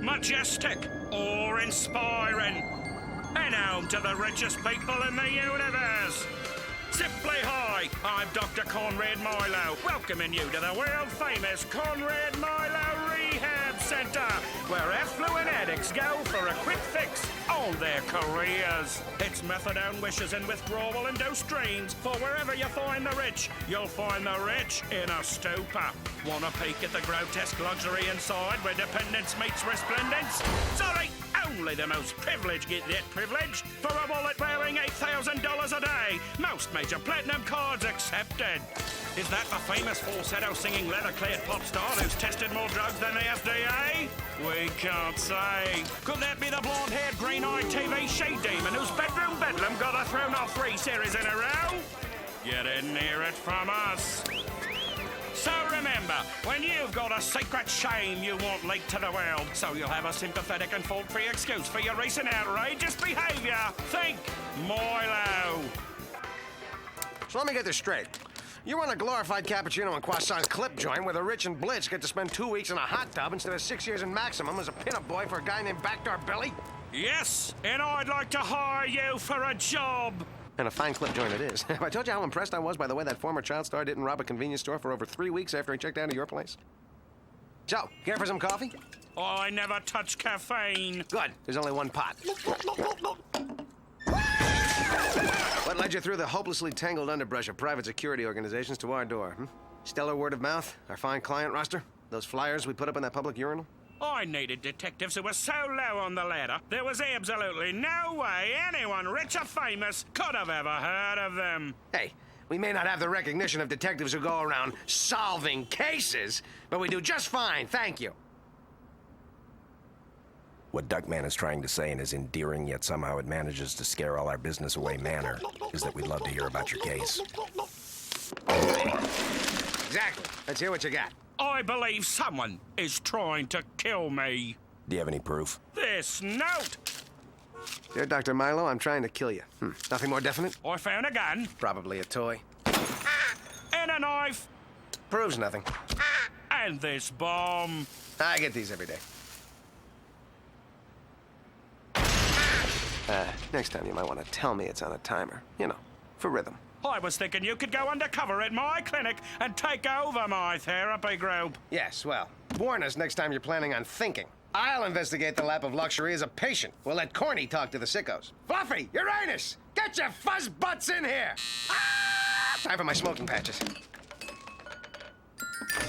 Majestic or inspiring, and home to the richest people in the universe. Simply hi, I'm Dr. Conrad Milo, welcoming you to the world-famous Conrad Milo Rehab Center, where affluent addicts go for a quick fix on their careers. It's methadone wishes and withdrawal-induced dreams, for wherever you find the rich, you'll find the rich in a stupor. Want a peek at the grotesque luxury inside where dependence meets resplendence? Sorry, only the most privileged get that privilege. For a wallet wearing $8,000 a day, most major platinum cards accepted. Is that the famous falsetto singing leather-clad pop star who's tested more drugs than the FDA? We can't say. Could that be the blonde-haired, green-eyed TV she-demon whose bedroom bedlam got her thrown off 3 series in a row? You didn't hear it from us. So remember, when you've got a secret shame you want leaked to the world, so you'll have a sympathetic and fault-free excuse for your recent outrageous behavior, think Milo. So let me get this straight. You run a glorified cappuccino and croissant clip joint where the rich and blitz get to spend 2 weeks in a hot tub instead of 6 years in maximum as a pinup boy for a guy named Backdoor Billy? Yes, and I'd like to hire you for a job. And a fine clip joint it is. Have I told you how impressed I was by the way that former child star didn't rob a convenience store for over 3 weeks after he checked out of your place? So, care for some coffee? I never touch caffeine. Good. There's only one pot. What led you through the hopelessly tangled underbrush of private security organizations to our door? Stellar word of mouth? Our fine client roster? Those flyers we put up in that public urinal? I needed detectives who were so low on the ladder, there was absolutely no way anyone rich or famous could have ever heard of them. Hey, we may not have the recognition of detectives who go around solving cases, but we do just fine, thank you. What Duckman is trying to say in his endearing yet somehow it manages to scare all our business away manner is that we'd love to hear about your case. Exactly. Let's hear what you got. I believe someone is trying to kill me. Do you have any proof? This note. Dear Dr. Milo, I'm trying to kill you. Nothing more definite? I found a gun. Probably a toy. And a knife. Proves nothing. And this bomb. I get these every day. Next time you might want to tell me it's on a timer. You know, for rhythm. I was thinking you could go undercover at my clinic and take over my therapy group. Yes, well, warn us next time you're planning on thinking. I'll investigate the lap of luxury as a patient. We'll let Corny talk to the sickos. Fluffy, Uranus, get your fuzz butts in here! Ah! Time for my smoking patches. You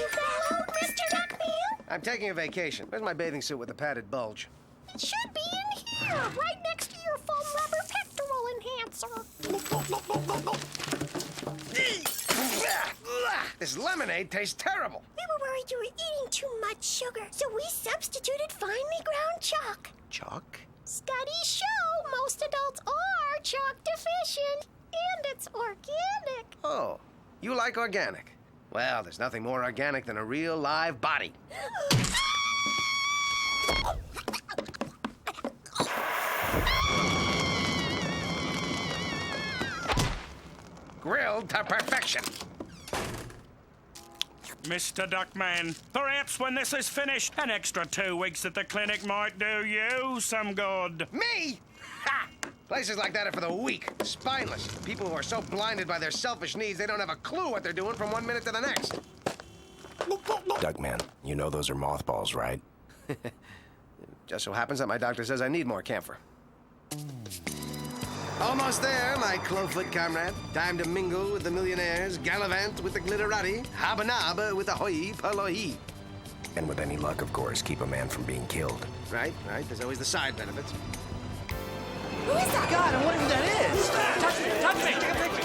found Mr. Duckman? I'm taking a vacation. Where's my bathing suit with the padded bulge? It should be in here, right next to your foam rubber pectoral enhancer. This lemonade tastes terrible. We were worried you were eating too much sugar, so we substituted finely ground chalk. Chalk? Studies show most adults are chalk deficient, and it's organic. Oh, you like organic? Well, there's nothing more organic than a real live body. Grilled to perfection. Mr. Duckman, perhaps when this is finished, an extra 2 weeks at the clinic might do you some good. Me? Ha! Places like that are for the weak, spineless, people who are so blinded by their selfish needs they don't have a clue what they're doing from 1 minute to the next. Duckman, you know those are mothballs, right? Just so happens that my doctor says I need more camphor. Almost there, my Clofoot comrade. Time to mingle with the millionaires, gallivant with the glitterati, habanob with the hoi polloi. And with any luck, of course, keep a man from being killed. Right. There's always the side benefits. Who is that? God, I wonder who that is. Touch me! Take a picture!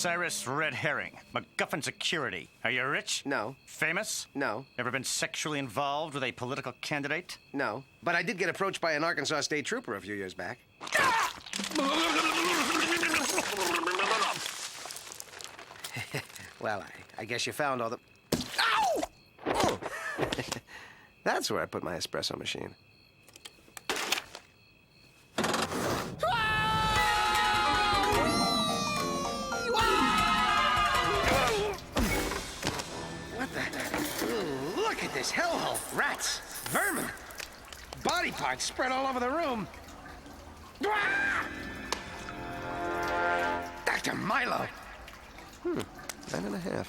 Cyrus Red Herring, MacGuffin Security. Are you rich? No. Famous? No. Ever been sexually involved with a political candidate? No. But I did get approached by an Arkansas State Trooper a few years back. Well, I guess you found all the... Ow! Oh. That's where I put my espresso machine. What the... Ooh, look at this hellhole. Rats, vermin, body parts spread all over the room. Dr. Milo. 9.5.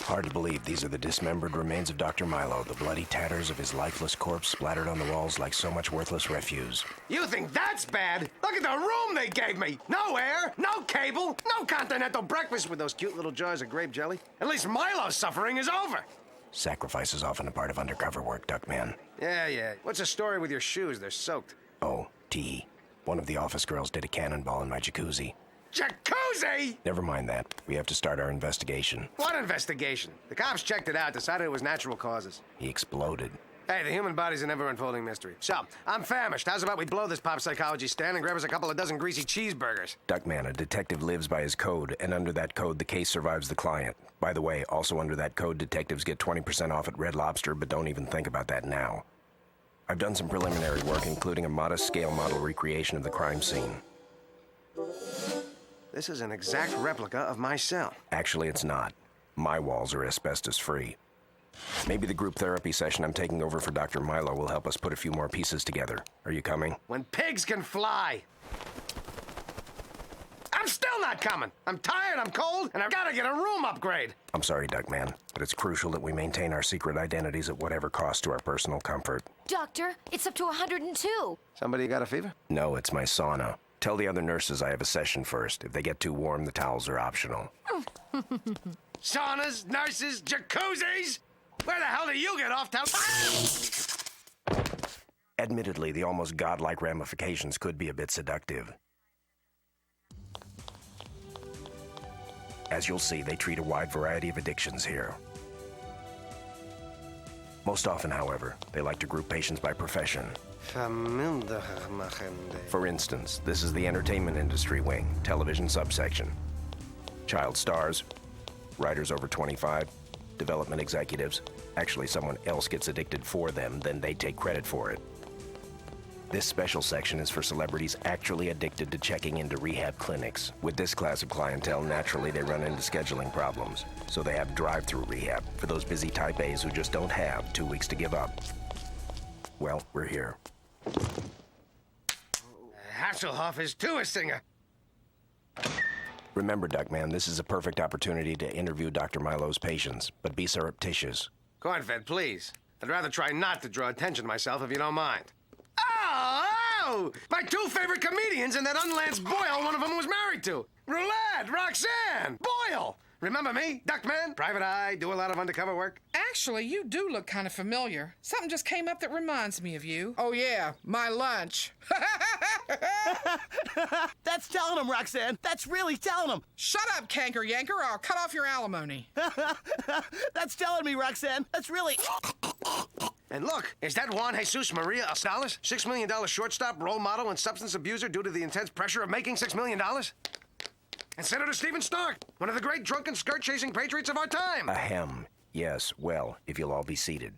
Hard to believe these are the dismembered remains of Dr. Milo, the bloody tatters of his lifeless corpse splattered on the walls like so much worthless refuse. You think that's bad? Look at the room they gave me. No air, no cable, no continental breakfast with those cute little jars of grape jelly. At least Milo's suffering is over. Sacrifice is often a part of undercover work, Duckman. Yeah. What's the story with your shoes? They're soaked. Oh, T. One of the office girls did a cannonball in my jacuzzi. Jacuzzi? Never mind that. We have to start our investigation. What investigation? The cops checked it out, decided it was natural causes. He exploded. Hey, the human body's a never-unfolding mystery. So, I'm famished. How's about we blow this pop psychology stand and grab us a couple of dozen greasy cheeseburgers? Duckman, a detective lives by his code, and under that code, the case survives the client. By the way, also under that code, detectives get 20% off at Red Lobster, but don't even think about that now. I've done some preliminary work, including a modest-scale model recreation of the crime scene. This is an exact replica of my cell. Actually, it's not. My walls are asbestos-free. Maybe the group therapy session I'm taking over for Dr. Milo will help us put a few more pieces together. Are you coming? When pigs can fly! I'm still not coming! I'm tired, I'm cold, and I've got to get a room upgrade! I'm sorry, Duckman, but it's crucial that we maintain our secret identities at whatever cost to our personal comfort. Doctor, it's up to 102. Somebody got a fever? No, it's my sauna. Tell the other nurses I have a session first. If they get too warm, the towels are optional. Saunas, nurses, jacuzzis! Where the hell do you get off to... Admittedly, the almost godlike ramifications could be a bit seductive. As you'll see, they treat a wide variety of addictions here. Most often, however, they like to group patients by profession. For instance, this is the entertainment industry wing, television subsection. Child stars, writers over 25, development executives. Actually, someone else gets addicted for them, then they take credit for it. This special section is for celebrities actually addicted to checking into rehab clinics. With this class of clientele, naturally they run into scheduling problems. So they have drive-through rehab for those busy type A's who just don't have 2 weeks to give up. Well, we're here. Hasselhoff is too a singer. Remember, Duckman, this is a perfect opportunity to interview Dr. Milo's patients, but be surreptitious. Cornfed, please. I'd rather try not to draw attention to myself if you don't mind. Oh! My two favorite comedians and that unlanced Boyle one of them was married to. Roulette, Roxanne, Boyle. Remember me? Duckman, private eye, do a lot of undercover work. Actually, you do look kind of familiar. Something just came up that reminds me of you. Oh, yeah, my lunch. That's telling him, Roxanne. That's really telling him. Shut up, canker yanker, or I'll cut off your alimony. That's telling me, Roxanne. That's really... And look, is that Juan Jesus Maria Astales? $6 million shortstop, role model, and substance abuser due to the intense pressure of making $6 million? And Senator Stephen Stark, one of the great drunken skirt-chasing patriots of our time. Ahem. Yes, well, if you'll all be seated.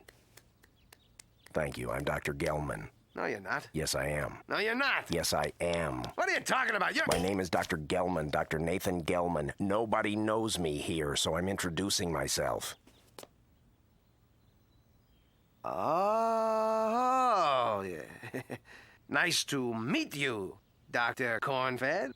Thank you, I'm Dr. Gelman. No, you're not. Yes, I am. No, you're not. Yes, I am. What are you talking about? My name is Dr. Gelman, Dr. Nathan Gelman. Nobody knows me here, so I'm introducing myself. Oh, yeah. Nice to meet you, Dr. Cornfed.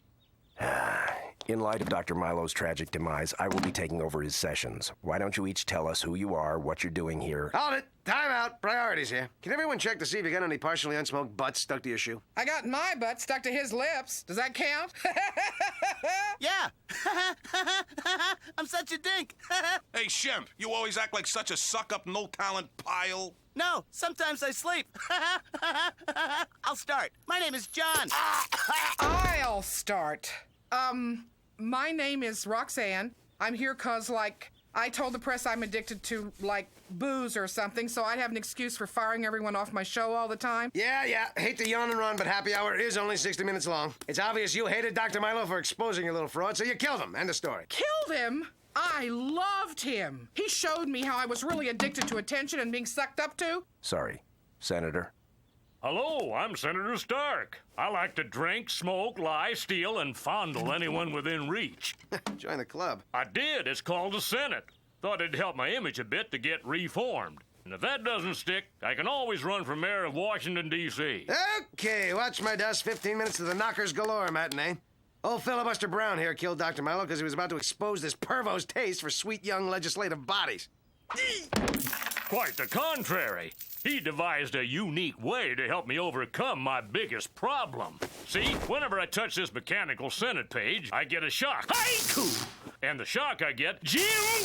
In light of Dr. Milo's tragic demise, I will be taking over his sessions. Why don't you each tell us who you are, what you're doing here? Hold it. Time out. Priorities here. Can everyone check to see if you got any partially unsmoked butts stuck to your shoe? I got my butt stuck to his lips. Does that count? Yeah. I'm such a dink. Hey, Shemp, you always act like such a suck-up, no-talent pile. No, sometimes I sleep. I'll start. My name is John. I'll start. My name is Roxanne. I'm here 'cause, I told the press I'm addicted to, booze or something, so I'd have an excuse for firing everyone off my show all the time. Yeah. Hate to yawn and run, but happy hour is only 60 minutes long. It's obvious you hated Dr. Milo for exposing your little fraud, so you killed him. End of story. Killed him? I loved him. He showed me how I was really addicted to attention and being sucked up to. Sorry, Senator. Hello, I'm Senator Stark. I like to drink, smoke, lie, steal, and fondle anyone within reach. Join the club. I did. It's called the Senate. Thought it'd help my image a bit to get reformed. And if that doesn't stick, I can always run for mayor of Washington, D.C. Okay, watch my dust. 15 minutes to the Knockers Galore matinee. Old filibuster Brown here killed Dr. Milo because he was about to expose this pervo's taste for sweet young legislative bodies. Quite the contrary. He devised a unique way to help me overcome my biggest problem. See, whenever I touch this mechanical Senate page, I get a shock. Haiku! And the shock I get, Jim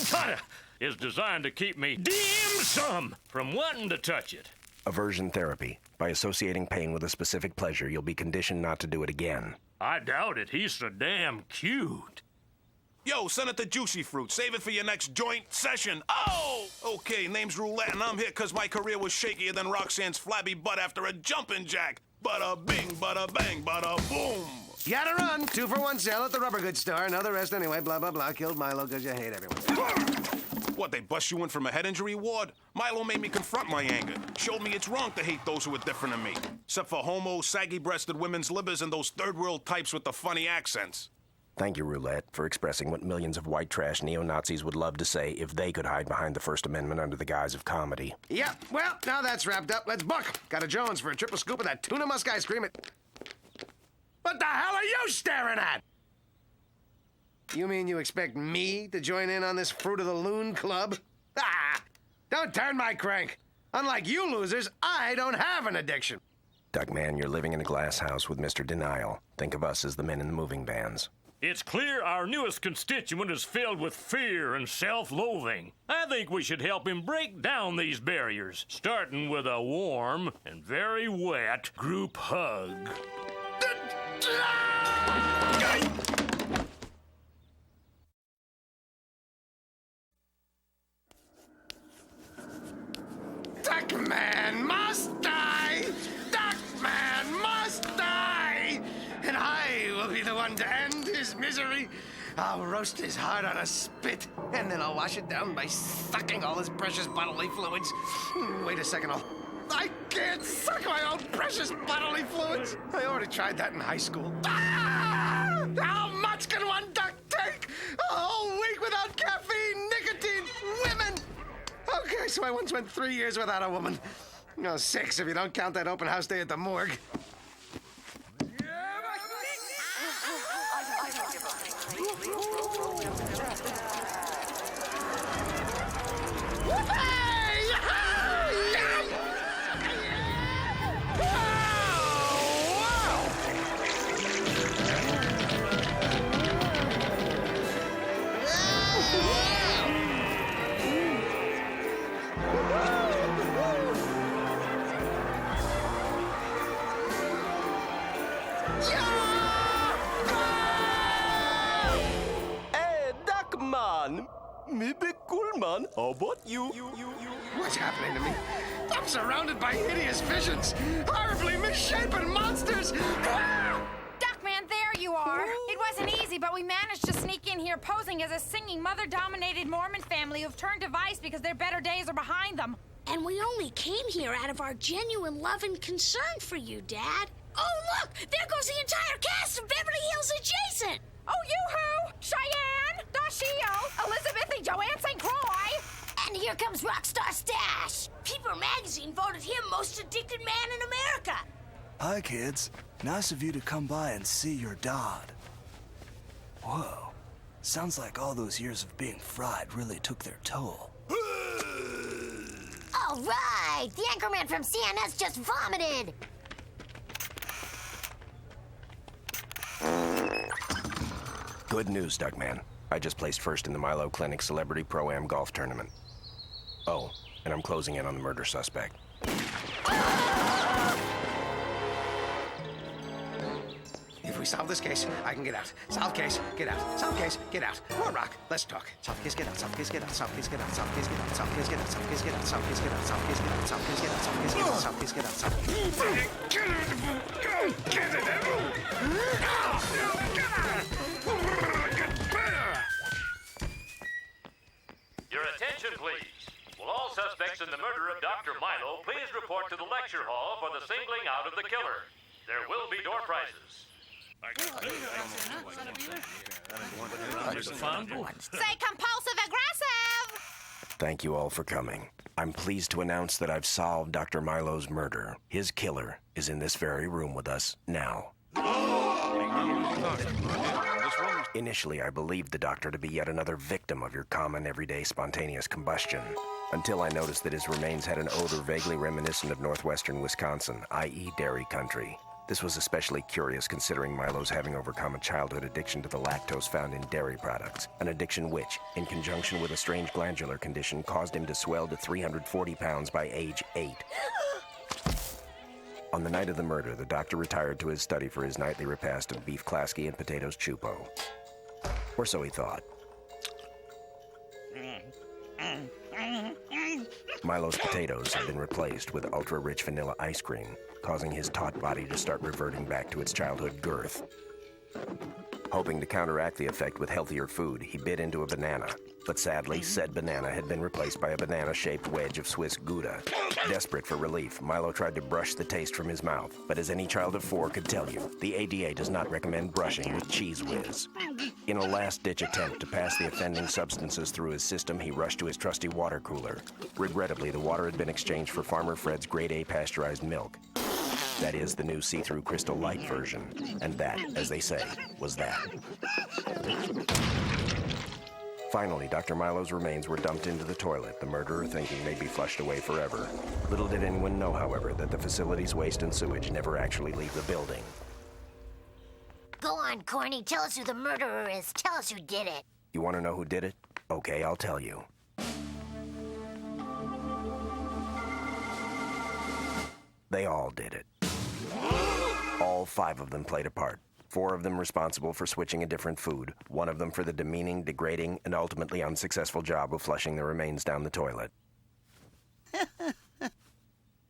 Cotta, is designed to keep me dim-sum from wanting to touch it. Aversion therapy. By associating pain with a specific pleasure, you'll be conditioned not to do it again. I doubt it. He's so damn cute. Yo, Senator Juicy Fruit, save it for your next joint session. Oh! Okay, name's Roulette, and I'm here because my career was shakier than Roxanne's flabby butt after a jumping jack. Bada bing, bada bang, bada boom. You gotta run. 2-for-1 sale at the rubber goods store. Know the rest anyway. Blah, blah, blah. Killed Milo because you hate everyone. What, they bust you in from a head injury ward? Milo made me confront my anger. Showed me it's wrong to hate those who are different than me. Except for homos, saggy-breasted women's libbers, and those third-world types with the funny accents. Thank you, Roulette, for expressing what millions of white trash neo-Nazis would love to say if they could hide behind the First Amendment under the guise of comedy. Yep, well, now that's wrapped up. Let's book. Got a Jones for a triple scoop of that tuna musk ice cream. What the hell are you staring at? You mean you expect me to join in on this Fruit of the Loon club? Ah! Don't turn my crank. Unlike you losers, I don't have an addiction. Duckman, you're living in a glass house with Mr. Denial. Think of us as the men in the moving vans. It's clear our newest constituent is filled with fear and self-loathing. I think we should help him break down these barriers, starting with a warm and very wet group hug. Duckman must die! Duckman must die! And I will be the one to end his misery. I'll roast his heart on a spit, and then I'll wash it down by sucking all his precious bodily fluids. Wait a second, I can't suck my own precious bodily fluids. I already tried that in high school. Ah! How much can one duck take? A whole week without caffeine, nicotine, women! Okay, so I once went 3 years without a woman. No, 6 if you don't count that open house day at the morgue. Hey, Duckman! Me big cool man. How about you? What's happening to me? I'm surrounded by hideous visions, horribly misshapen monsters. Duckman, there you are. It wasn't easy, but we managed to sneak in here posing as a singing, mother-dominated Mormon family who've turned to vice because their better days are behind them. And we only came here out of our genuine love and concern for you, Dad. Oh, look! There goes the entire cast of Beverly Hills Adjacent! Oh, yoo-hoo! Cheyenne, Dashio, Elizabeth and Joanne St. Croix! And here comes Rockstar Stash! People magazine voted him most addicted man in America! Hi, kids. Nice of you to come by and see your dad. Whoa. Sounds like all those years of being fried really took their toll. All right! The anchorman from CNS just vomited! Good news, Duckman. I just placed first in the Milo Clinic Celebrity Pro-Am Golf Tournament. Oh, and I'm closing in on the murder suspect. If we solve this case, I can get out. Solve case, get out. Solve case, get out. Come on, Rock. Let's talk. Solve case, get out. Solve case, get out. Solve case, get out. Solve case, get out. Solve case, get out. Solve case, get out. Solve case, get out. Solve case, get out. Solve case, get out. Solve case, get out. Solve case, get out. Solve Your attention, please. Will all suspects in the murder of Dr. Milo please report to the lecture hall for the singling out of the killer? There will be door prizes. Say compulsive aggressive! Thank you all for coming. I'm pleased to announce that I've solved Dr. Milo's murder. His killer is in this very room with us now. Initially, I believed the doctor to be yet another victim of your common, everyday, spontaneous combustion, until I noticed that his remains had an odor vaguely reminiscent of northwestern Wisconsin, i.e. dairy country. This was especially curious considering Milo's having overcome a childhood addiction to the lactose found in dairy products, an addiction which, in conjunction with a strange glandular condition, caused him to swell to 340 pounds by age 8. On the night of the murder, the doctor retired to his study for his nightly repast of beef klasky and potatoes chupo. Or so he thought. Milo's potatoes had been replaced with ultra-rich vanilla ice cream, causing his taut body to start reverting back to its childhood girth. Hoping to counteract the effect with healthier food, he bit into a banana. But sadly, said banana had been replaced by a banana-shaped wedge of Swiss Gouda. Desperate for relief, Milo tried to brush the taste from his mouth. But as any child of 4 could tell you, the ADA does not recommend brushing with Cheese Whiz. In a last-ditch attempt to pass the offending substances through his system, he rushed to his trusty water cooler. Regrettably, the water had been exchanged for Farmer Fred's Grade A pasteurized milk. That is, the new see-through Crystal Light version. And that, as they say, was that. Finally, Dr. Milo's remains were dumped into the toilet, the murderer thinking they'd be flushed away forever. Little did anyone know, however, that the facility's waste and sewage never actually leave the building. Go on, Corny. Tell us who the murderer is. Tell us who did it. You want to know who did it? Okay, I'll tell you. They all did it. All 5 of them played a part. 4 of them responsible for switching a different food, 1 of them for the demeaning, degrading, and ultimately unsuccessful job of flushing the remains down the toilet.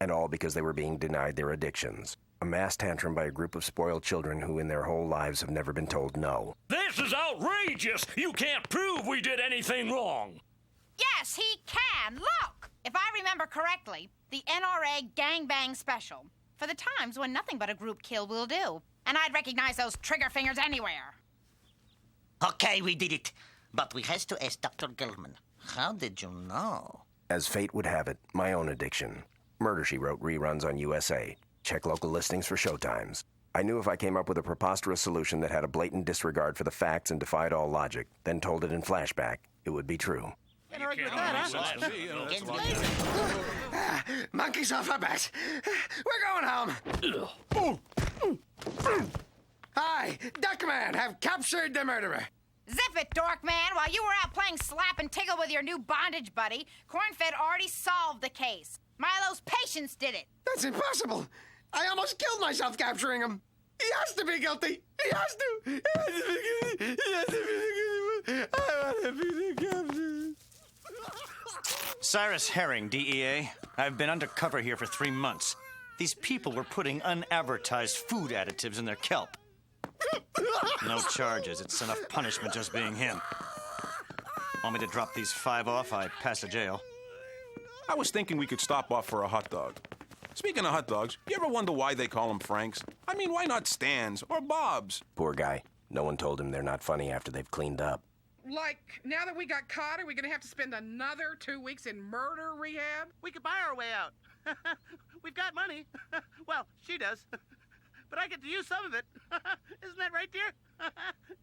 And all because they were being denied their addictions. A mass tantrum by a group of spoiled children who in their whole lives have never been told no. This is outrageous! You can't prove we did anything wrong! Yes, he can! Look! If I remember correctly, the NRA Gangbang Special. For the times when nothing but a group kill will do. And I'd recognize those trigger fingers anywhere. Okay, we did it. But we has to ask Dr. Gelman. How did you know? As fate would have it, my own addiction. Murder, She Wrote reruns on USA. Check local listings for showtimes. I knew if I came up with a preposterous solution that had a blatant disregard for the facts and defied all logic, then told it in flashback, it would be true. Can't argue with that, huh? Monkeys off our backs. We're going home. Hi, Duckman have captured the murderer. Zip it, Dorkman. While you were out playing slap and tickle with your new bondage buddy, Cornfed already solved the case. Milo's patients did it. That's impossible. I almost killed myself capturing him. He has to be guilty. He has to. He has to be guilty. He has to be guilty. I want to be the captain. Cyrus Herring, DEA. I've been undercover here for 3 months. These people were putting unadvertised food additives in their kelp. No charges. It's enough punishment just being him. Want me to drop these 5 off? I pass the jail. I was thinking we could stop off for a hot dog. Speaking of hot dogs, you ever wonder why they call them Franks? I mean, why not Stan's or Bob's? Poor guy. No one told him they're not funny after they've cleaned up. Like, now that we got caught, are we going to have to spend another 2 weeks in murder rehab? We could buy our way out. We've got money. Well, she does. But I get to use some of it. Isn't that right, dear?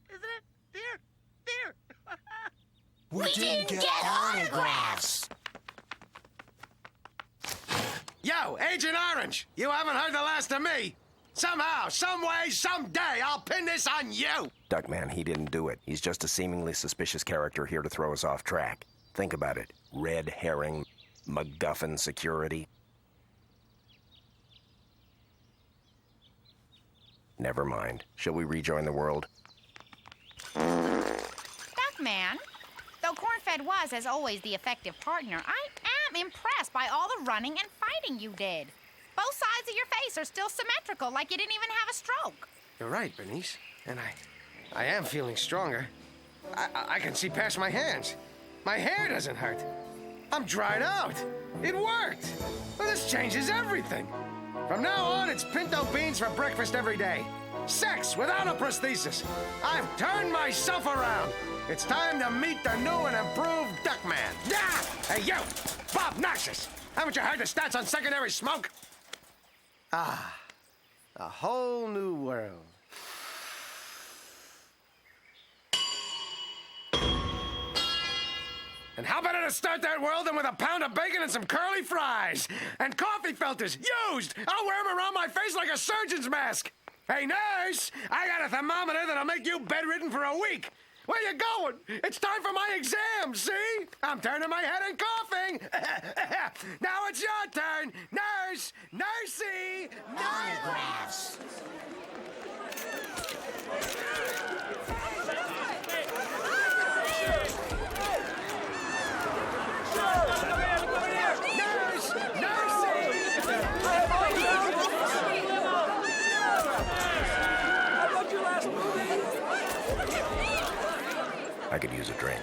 Isn't it? Dear? We didn't get autographs. Yo, Agent Orange, you haven't heard the last of me. Somehow, some way, someday, I'll pin this on you. Duckman, he didn't do it. He's just a seemingly suspicious character here to throw us off track. Think about it. Red herring. MacGuffin Security. Never mind. Shall we rejoin the world? Duckman, though Cornfed was, as always, the effective partner, I am impressed by all the running and fighting you did. Both sides of your face are still symmetrical, like you didn't even have a stroke. You're right, Bernice. And I am feeling stronger. I can see past my hands. My hair doesn't hurt. I'm dried out. It worked. Well, this changes everything. From now on, it's pinto beans for breakfast every day. Sex without a prosthesis. I've turned myself around. It's time to meet the new and improved Duckman. Yeah! Hey, you! Bob Noxious! Haven't you heard the stats on secondary smoke? Ah, a whole new world. And how better to start that world than with a pound of bacon and some curly fries? And coffee filters, used! I'll wear them around my face like a surgeon's mask! Hey, nurse! I got a thermometer that'll make you bedridden for a week! Where you going? It's time for my exam, see? I'm turning my head and coughing! Now it's your turn! Nurse! Nursey! Autographs. I could use a drink.